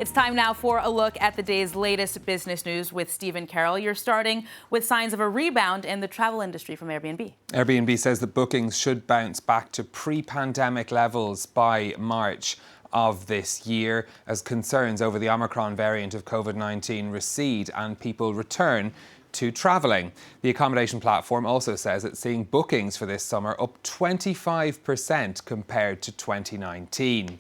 It's time now for a look at the day's latest business news with Stephen Carroll. You're starting with signs of a rebound in the travel industry from Airbnb. Airbnb says that bookings should bounce back to pre-pandemic levels by March of this year as concerns over the Omicron variant of COVID-19 recede and people return to travelling. The accommodation platform also says it's seeing bookings for this summer up 25% compared to 2019.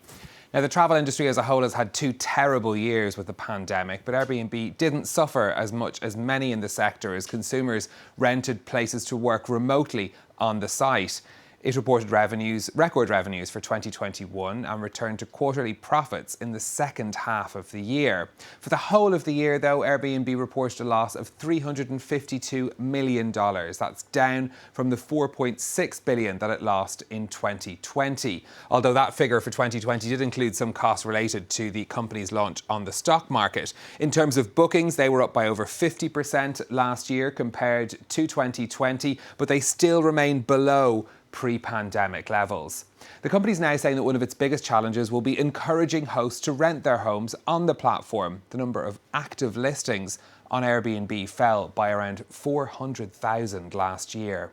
Now, the travel industry as a whole has had 2 terrible years with the pandemic, but Airbnb didn't suffer as much as many in the sector as consumers rented places to work remotely on the site. It reported record revenues for 2021 and returned to quarterly profits in the second half of the year. For the whole of the year, though, Airbnb reported a loss of $352 million. That's down from the $4.6 billion that it lost in 2020. Although that figure for 2020 did include some costs related to the company's launch on the stock market. In terms of bookings, they were up by over 50% last year compared to 2020, but they still remain below pre-pandemic levels. The company is now saying that one of its biggest challenges will be encouraging hosts to rent their homes on the platform. The number of active listings on Airbnb fell by around 400,000 last year.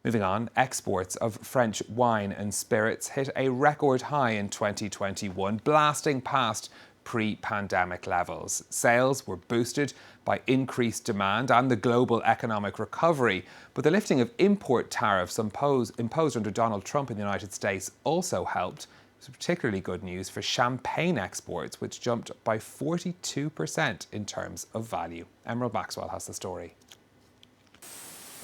Moving on, exports of French wine and spirits hit a record high in 2021, blasting past pre-pandemic levels. Sales were boosted by increased demand and the global economic recovery, but the lifting of import tariffs imposed under Donald Trump in the United States also helped. It was particularly good news for champagne exports, which jumped by 42% in terms of value. Emerald Maxwell has the story.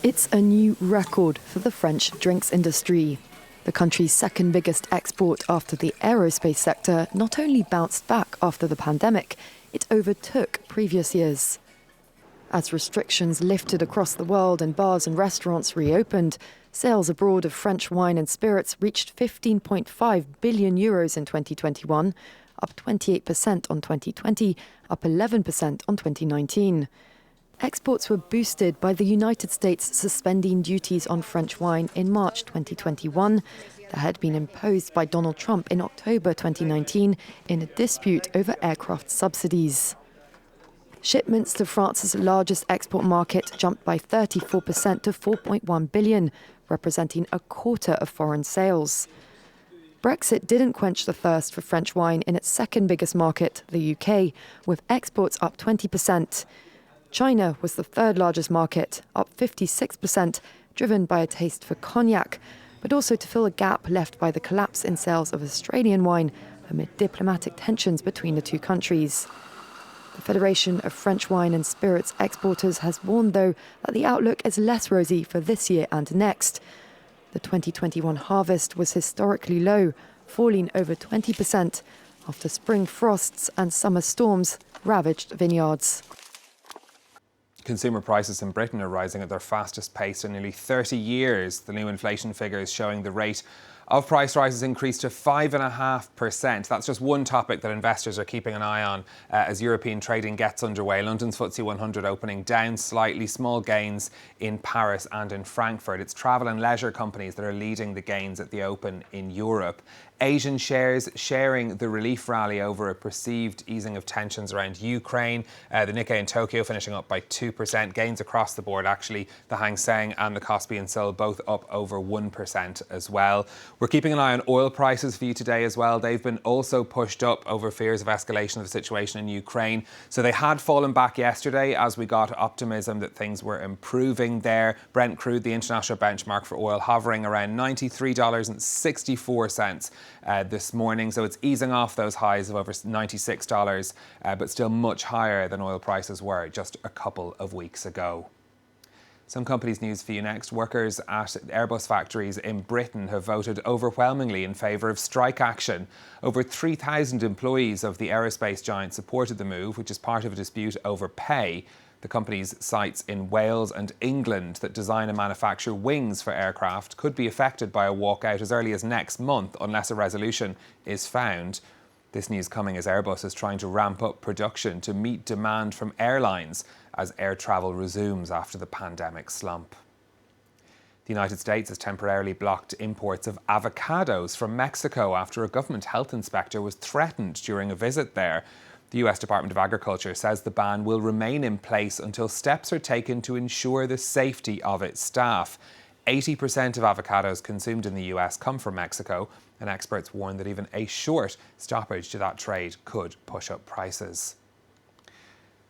It's a new record for the French drinks industry. The country's second biggest export after the aerospace sector not only bounced back after the pandemic, it overtook previous years. As restrictions lifted across the world and bars and restaurants reopened, sales abroad of French wine and spirits reached 15.5 billion euros in 2021, up 28% on 2020, up 11% on 2019. Exports were boosted by the United States suspending duties on French wine in March 2021 that had been imposed by Donald Trump in October 2019 in a dispute over aircraft subsidies. Shipments to France's largest export market jumped by 34% to 4.1 billion, representing a quarter of foreign sales. Brexit didn't quench the thirst for French wine in its second biggest market, the UK, with exports up 20%. China was the third largest market, up 56%, driven by a taste for cognac, but also to fill a gap left by the collapse in sales of Australian wine amid diplomatic tensions between the two countries. The Federation of French Wine and Spirits Exporters has warned, though, that the outlook is less rosy for this year and next. The 2021 harvest was historically low, falling over 20% after spring frosts and summer storms ravaged vineyards. Consumer prices in Britain are rising at their fastest pace in nearly 30 years. The new inflation figures showing the rate of price rises increased to 5.5%. That's just one topic that investors are keeping an eye on as European trading gets underway. London's FTSE 100 opening down slightly, small gains in Paris and in Frankfurt. It's travel and leisure companies that are leading the gains at the open in Europe. Asian shares sharing the relief rally over a perceived easing of tensions around Ukraine. The Nikkei in Tokyo finishing up by 2%. Gains across the board, actually. The Hang Seng and the Kospi and Seoul both up over 1% as well. We're keeping an eye on oil prices for you today as well. They've been also pushed up over fears of escalation of the situation in Ukraine. So they had fallen back yesterday as we got optimism that things were improving there. Brent crude, the international benchmark for oil, hovering around $93.64 this morning. So it's easing off those highs of over $96, but still much higher than oil prices were just a couple of weeks ago. Some companies' news for you next. Workers at Airbus factories in Britain have voted overwhelmingly in favour of strike action. Over 3,000 employees of the aerospace giant supported the move, which is part of a dispute over pay. The company's sites in Wales and England that design and manufacture wings for aircraft could be affected by a walkout as early as next month unless a resolution is found. This news coming as Airbus is trying to ramp up production to meet demand from airlines as air travel resumes after the pandemic slump. The United States has temporarily blocked imports of avocados from Mexico after a government health inspector was threatened during a visit there. The US Department of Agriculture says the ban will remain in place until steps are taken to ensure the safety of its staff. 80% of avocados consumed in the US come from Mexico, and experts warn that even a short stoppage to that trade could push up prices.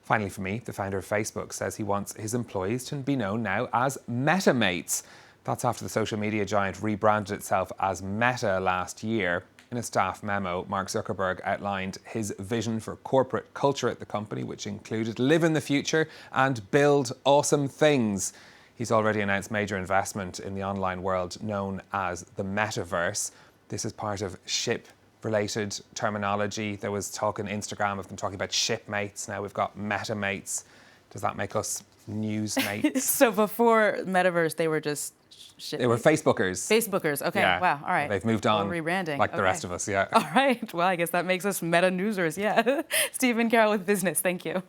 Finally for me, the founder of Facebook says he wants his employees to be known now as MetaMates. That's after the social media giant rebranded itself as Meta last year. In a staff memo, Mark Zuckerberg outlined his vision for corporate culture at the company, which included live in the future and build awesome things. He's already announced major investment in the online world known as the metaverse. This is part of ship-related terminology. There was talk on Instagram of them talking about shipmates. Now we've got MetaMates. Does that make us newsmates? So before Metaverse, they were just They were Facebookers. Facebookers. Okay. Yeah. Wow. All right. They've moved on. Rebranding. Like the rest of us, yeah. All right. Well, I guess that makes us meta newsers. Yeah. Stephen Carroll with Business. Thank you.